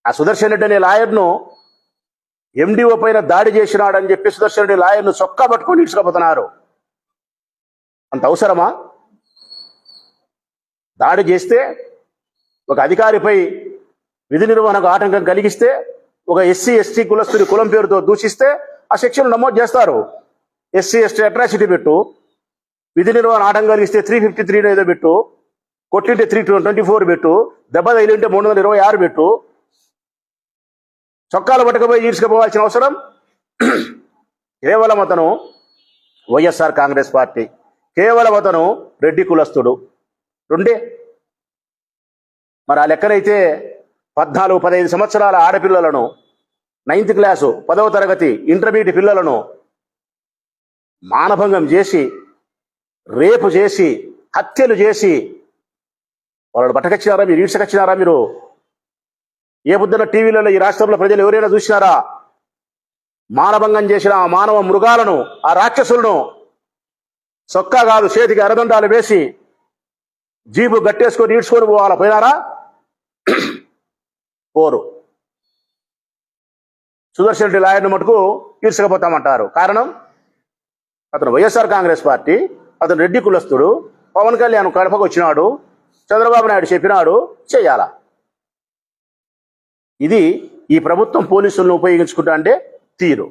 ఆ సుదర్శన్ రెడ్డి అనే లాయర్ను ఎండిఓ పైన దాడి చేసినాడని చెప్పి సుదర్శన్ రెడ్డి లాయర్ను చొక్కా పట్టుకొని ఇడ్చుకోపోతున్నారు. అంత అవసరమా? దాడి చేస్తే ఒక అధికారిపై విధి నిర్వహణకు ఆటంకం కలిగిస్తే, ఒక ఎస్సీ ఎస్టీ కులస్తుడి కులం పేరుతో దూషిస్తే ఆ సెక్షన్లు నమోదు చేస్తారు. ఎస్సీ ఎస్టీ అట్రాసిటీ పెట్టు, విధి నిర్వహణ ఆటంకం కలిగిస్తే 353 ఏదో పెట్టు, కొట్టింటే 324 పెట్టు, దెబ్బ తగిలింటే 326 పెట్టు. చొక్కాలు పట్టుకుపోయి ఈడ్చుకుపోవాల్సిన అవసరం కేవలం అతను వైఎస్ఆర్ కాంగ్రెస్ పార్టీ, కేవలం అతను రెడ్డి కులస్తుడు రెండే. మరి ఆ లెక్కనైతే 14-15 సంవత్సరాల ఆడపిల్లలను, 9th క్లాసు 10వ తరగతి ఇంటర్మీడియట్ పిల్లలను మానభంగం చేసి, రేపు చేసి, హత్యలు చేసి వాళ్ళు పట్టకొచ్చినారా? మీరు ఈడ్చకొచ్చినారా? మీరు ఏ బుద్ధన టీవీలలో ఈ రాష్ట్రంలో ప్రజలు ఎవరైనా చూసినారా? మానభంగం చేసిన ఆ మానవ మృగాలను, ఆ రాక్షసులను సొక్కా కాదు చేతికి అరదండాలు వేసి జీపు గట్టేసుకొని ఈడ్చుకొని పోవాలా? పోయినారా? పోరు. సుదర్శన్ రెడ్డి లాయర్ను మటుకు ఈడ్చకపోతామంటారు. కారణం అతను వైఎస్ఆర్ కాంగ్రెస్ పార్టీ, అతను రెడ్డి కులస్తుడు. పవన్ కళ్యాణ్ కడపకు వచ్చినాడు, చంద్రబాబు నాయుడు చెప్పినాడు, చేయాలా? ఇది ఈ ప్రభుత్వం పోలీసులను ఉపయోగించుకుంటా అంటే తీరు.